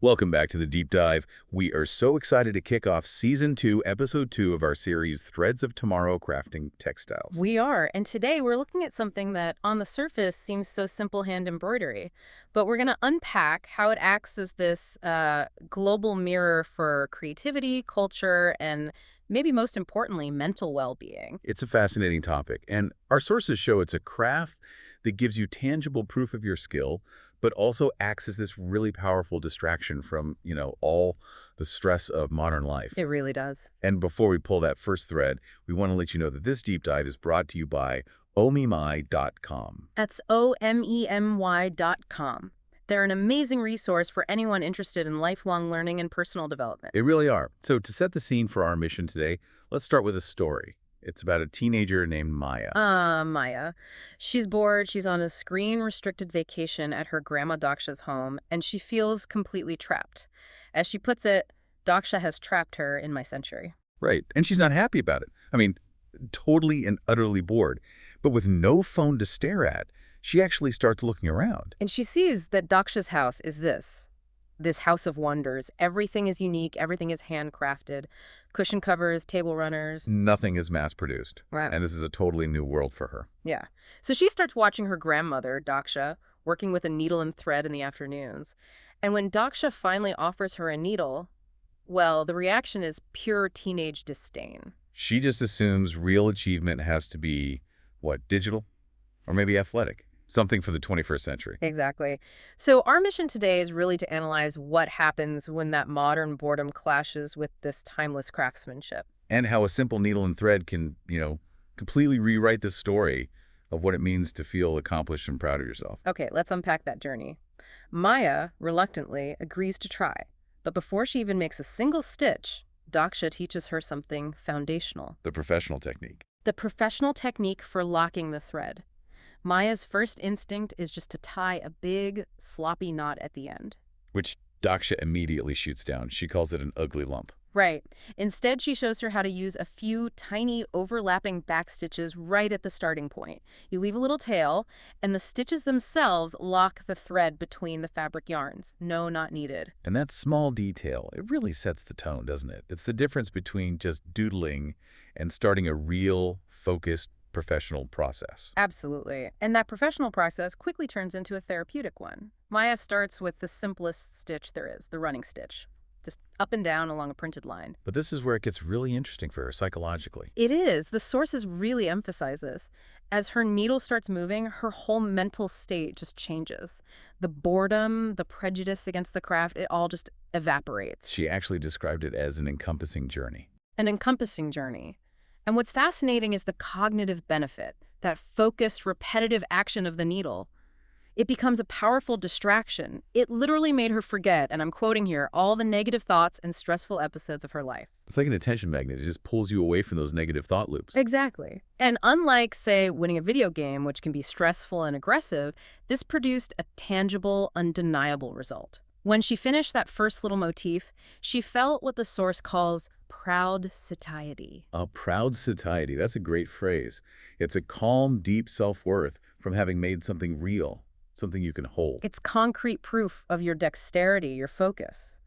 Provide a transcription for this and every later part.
Welcome back to the Deep Dive. We are so excited to kick off Season 2, Episode 2 of our series, Threads of Tomorrow Crafting Textiles. We are, and today we're looking at something that on the surface seems so simple, hand embroidery, but we're going to unpack how it acts as this global mirror for creativity, culture, and maybe most importantly, mental well-being. It's a fascinating topic, and our sources show it's a craft that gives you tangible proof of your skill, but also acts as this really powerful distraction from, all the stress of modern life. It really does. And before we pull that first thread, we want to let you know that this deep dive is brought to you by omemy.com. That's omemy.com. They're an amazing resource for anyone interested in lifelong learning and personal development. They really are. So to set the scene for our mission today, let's start with a story. It's about a teenager named Maya. Maya. She's bored. She's on a screen-restricted vacation at her grandma Daksha's home, and she feels completely trapped. As she puts it, Daksha has trapped her in my century. Right. And she's not happy about it. I mean, totally and utterly bored. But with no phone to stare at, she actually starts looking around. And she sees that Daksha's house is this house of wonders. Everything is unique. Everything is handcrafted. Cushion covers, table runners. Nothing is mass-produced. Wow. And this is a totally new world for her. Yeah. So she starts watching her grandmother, Daksha, working with a needle and thread in the afternoons. And when Daksha finally offers her a needle, well, the reaction is pure teenage disdain. She just assumes real achievement has to be, digital? Or maybe athletic. Something for the 21st century. Exactly. So our mission today is really to analyze what happens when that modern boredom clashes with this timeless craftsmanship. And how a simple needle and thread can, completely rewrite the story of what it means to feel accomplished and proud of yourself. Okay, let's unpack that journey. Maya, reluctantly, agrees to try. But before she even makes a single stitch, Daksha teaches her something foundational. The professional technique. The professional technique for locking the thread. Maya's first instinct is just to tie a big, sloppy knot at the end. Which Daksha immediately shoots down. She calls it an ugly lump. Right. Instead, she shows her how to use a few tiny overlapping back stitches right at the starting point. You leave a little tail, and the stitches themselves lock the thread between the fabric yarns. No, not needed. And that small detail, it really sets the tone, doesn't it? It's the difference between just doodling and starting a real, focused, professional process. Absolutely. And that professional process quickly turns into a therapeutic one. Maya starts with the simplest stitch there is, the running stitch. Just up and down along a printed line. But this is where it gets really interesting for her psychologically. It is. The sources really emphasize this. As her needle starts moving, her whole mental state just changes. The boredom, the prejudice against the craft, it all just evaporates. She actually described it as an encompassing journey. An encompassing journey. And what's fascinating is the cognitive benefit, that focused, repetitive action of the needle. It becomes a powerful distraction. It literally made her forget, and I'm quoting here, all the negative thoughts and stressful episodes of her life. It's like an attention magnet. It just pulls you away from those negative thought loops. Exactly. And unlike, say, winning a video game, which can be stressful and aggressive, this produced a tangible, undeniable result. When she finished that first little motif, she felt what the source calls proud satiety. A proud satiety. That's a great phrase. It's a calm, deep self-worth from having made something real, something you can hold. It's concrete proof of your dexterity, your focus.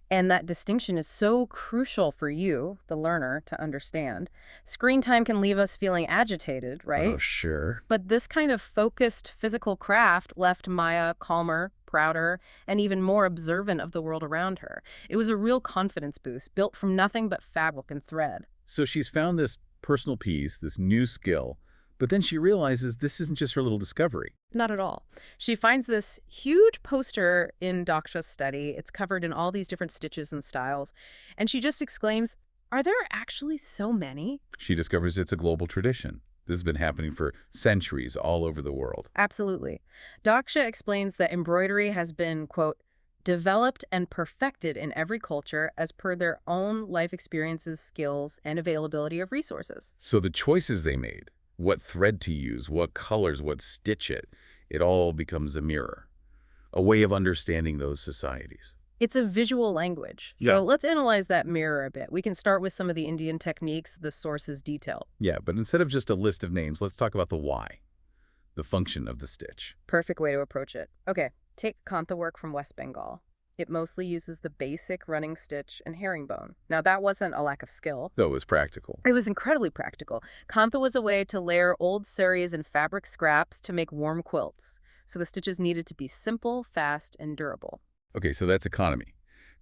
And that distinction is so crucial for you, the learner, to understand. Screen time can leave us feeling agitated, right? Oh, sure. But this kind of focused physical craft left Maya calmer, prouder, and even more observant of the world around her. It was a real confidence boost, built from nothing but fabric and thread. So she's found this personal piece, this new skill, but then she realizes this isn't just her little discovery. Not at all. She finds this huge poster in Daksha's study. It's covered in all these different stitches and styles. And she just exclaims, "Are there actually so many?" She discovers it's a global tradition. This has been happening for centuries all over the world. Absolutely. Daksha explains that embroidery has been, quote, developed and perfected in every culture as per their own life experiences, skills, and availability of resources. So the choices they made, what thread to use, what colors, what stitch it all becomes a mirror, a way of understanding those societies. It's a visual language. Yeah. So let's analyze that mirror a bit. We can start with some of the Indian techniques the sources detail. Yeah, but instead of just a list of names, let's talk about the why, the function of the stitch. Perfect way to approach it. Okay, take Kantha work from West Bengal. It mostly uses the basic running stitch and herringbone. Now, that wasn't a lack of skill. Though it was practical. It was incredibly practical. Kantha was a way to layer old saris and fabric scraps to make warm quilts. So the stitches needed to be simple, fast, and durable. Okay, so that's economy.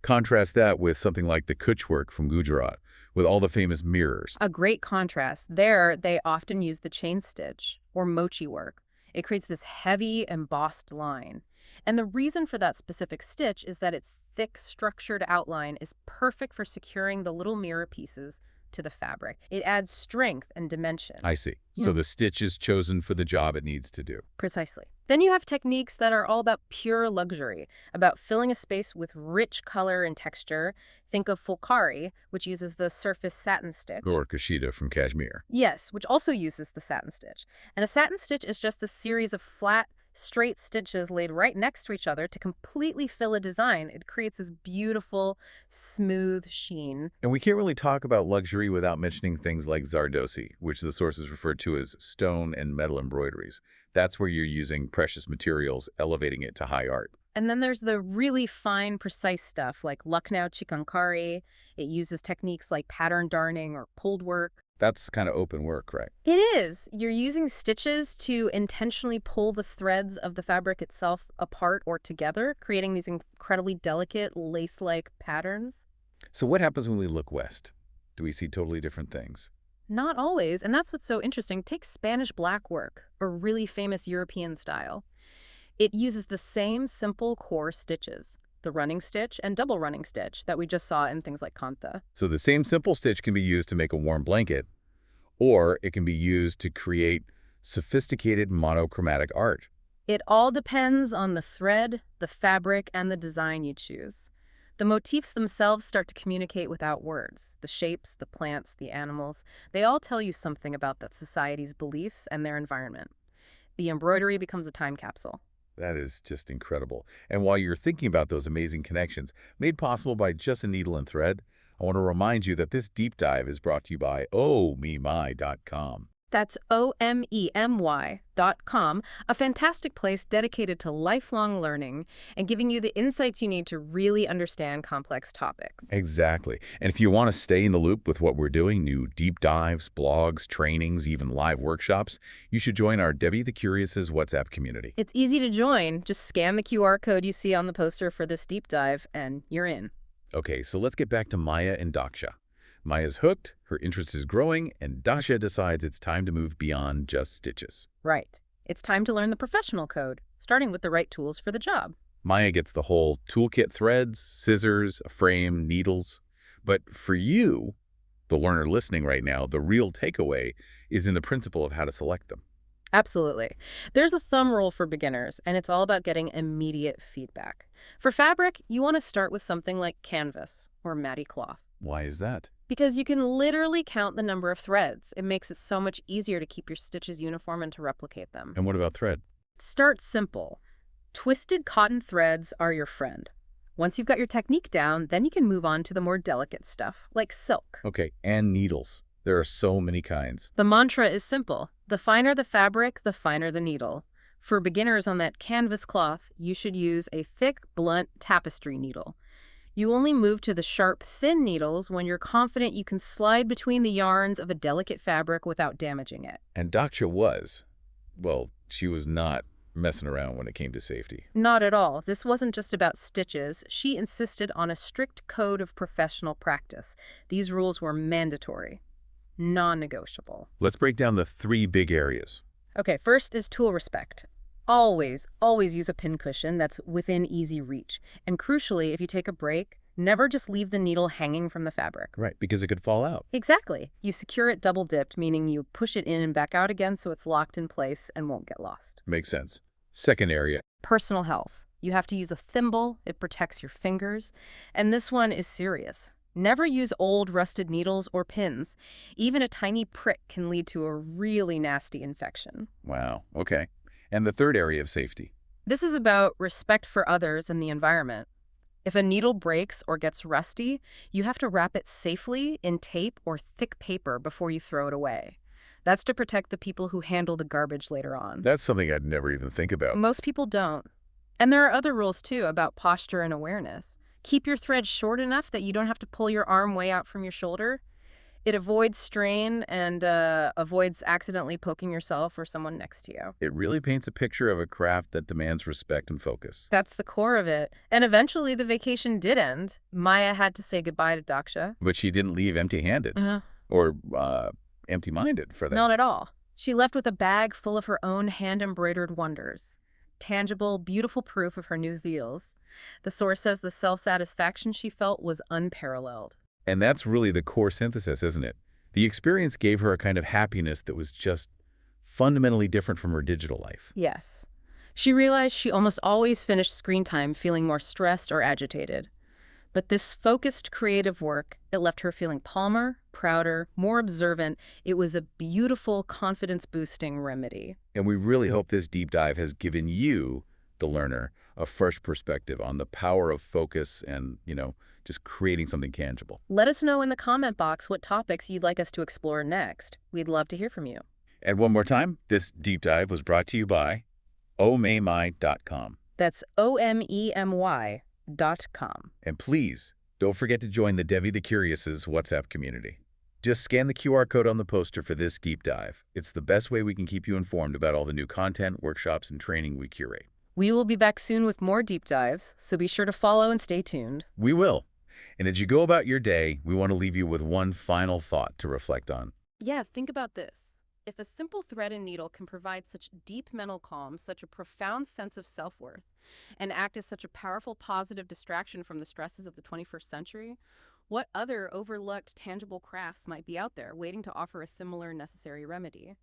Contrast that with something like the Kutch work from Gujarat, with all the famous mirrors. A great contrast. There, they often use the chain stitch, or mochi work. It creates this heavy, embossed line. And the reason for that specific stitch is that its thick, structured outline is perfect for securing the little mirror pieces to the fabric. It adds strength and dimension. I see. So the stitch is chosen for the job it needs to do. Precisely. Then you have techniques that are all about pure luxury, about filling a space with rich color and texture. Think of fulkari, which uses the surface satin stitch. Or Kashida from Kashmir. Yes, which also uses the satin stitch. And a satin stitch is just a series of flat, straight stitches laid right next to each other to completely fill a design. It creates this beautiful, smooth sheen. And we can't really talk about luxury without mentioning things like Zardosi, which the sources refer to as stone and metal embroideries. That's where you're using precious materials, elevating it to high art. And then there's the really fine, precise stuff like Lucknow chikankari. It uses techniques like pattern darning or pulled work. That's kind of open work, right? It is. You're using stitches to intentionally pull the threads of the fabric itself apart or together, creating these incredibly delicate, lace-like patterns. So what happens when we look west? Do we see totally different things? Not always, and that's what's so interesting. Take Spanish black work, a really famous European style. It uses the same simple core stitches, the running stitch and double running stitch that we just saw in things like kantha. So the same simple stitch can be used to make a warm blanket, or it can be used to create sophisticated monochromatic art. It all depends on the thread, the fabric, and the design you choose. The motifs themselves start to communicate without words. The shapes, the plants, the animals, they all tell you something about that society's beliefs and their environment. The embroidery becomes a time capsule. That is just incredible. And while you're thinking about those amazing connections, made possible by just a needle and thread, I want to remind you that this deep dive is brought to you by ohmemy.com. That's OMEMY.com, a fantastic place dedicated to lifelong learning and giving you the insights you need to really understand complex topics. Exactly. And if you want to stay in the loop with what we're doing, new deep dives, blogs, trainings, even live workshops, you should join our Debbie the Curious's WhatsApp community. It's easy to join. Just scan the QR code you see on the poster for this deep dive, and you're in. Okay, so let's get back to Maya and Daksha. Maya's hooked, her interest is growing, and Daksha decides it's time to move beyond just stitches. Right. It's time to learn the professional code, starting with the right tools for the job. Maya gets the whole toolkit: threads, scissors, a frame, needles. But for you, the learner listening right now, the real takeaway is in the principle of how to select them. Absolutely. There's a thumb rule for beginners, and it's all about getting immediate feedback. For fabric, you want to start with something like canvas or matty cloth. Why is that? Because you can literally count the number of threads. It makes it so much easier to keep your stitches uniform and to replicate them. And what about thread? Start simple. Twisted cotton threads are your friend. Once you've got your technique down, then you can move on to the more delicate stuff, like silk. Okay, and needles. There are so many kinds. The mantra is simple. The finer the fabric, the finer the needle. For beginners on that canvas cloth, you should use a thick, blunt tapestry needle. You only move to the sharp, thin needles when you're confident you can slide between the yarns of a delicate fabric without damaging it. And Daksha was. Well, she was not messing around when it came to safety. Not at all. This wasn't just about stitches. She insisted on a strict code of professional practice. These rules were mandatory, non-negotiable. Let's break down the three big areas. Okay, first is tool respect. Always use a pincushion that's within easy reach. And crucially, if you take a break, never just leave the needle hanging from the fabric. Right, because it could fall out. Exactly. You secure it double dipped, meaning you push it in and back out again so it's locked in place and won't get lost. Makes sense. Second area. Personal health. You have to use a thimble. It protects your fingers. And this one is serious. Never use old rusted needles or pins. Even a tiny prick can lead to a really nasty infection. Wow, okay. And the third area of safety. This is about respect for others and the environment. If a needle breaks or gets rusty, you have to wrap it safely in tape or thick paper before you throw it away. That's to protect the people who handle the garbage later on. That's something I'd never even think about. Most people don't. And there are other rules, too, about posture and awareness. Keep your thread short enough that you don't have to pull your arm way out from your shoulder. It avoids strain and avoids accidentally poking yourself or someone next to you. It really paints a picture of a craft that demands respect and focus. That's the core of it. And eventually the vacation did end. Maya had to say goodbye to Daksha. But she didn't leave empty-handed Uh, or empty-minded for that. Not at all. She left with a bag full of her own hand-embroidered wonders. Tangible, beautiful proof of her new deals. The source says the self-satisfaction she felt was unparalleled. And that's really the core synthesis, isn't it? The experience gave her a kind of happiness that was just fundamentally different from her digital life. Yes. She realized she almost always finished screen time feeling more stressed or agitated. But this focused creative work, it left her feeling calmer, prouder, more observant. It was a beautiful, confidence-boosting remedy. And we really hope this deep dive has given you, the learner, a fresh perspective on the power of focus and, just creating something tangible. Let us know in the comment box what topics you'd like us to explore next. We'd love to hear from you. And one more time, this deep dive was brought to you by omemy.com. That's omemy.com. And please, don't forget to join the Devi the Curious's WhatsApp community. Just scan the QR code on the poster for this deep dive. It's the best way we can keep you informed about all the new content, workshops, and training we curate. We will be back soon with more deep dives, so be sure to follow and stay tuned. We will. And as you go about your day, we want to leave you with one final thought to reflect on. Yeah, think about this. If a simple thread and needle can provide such deep mental calm, such a profound sense of self-worth, and act as such a powerful positive distraction from the stresses of the 21st century, what other overlooked tangible crafts might be out there waiting to offer a similar necessary remedy?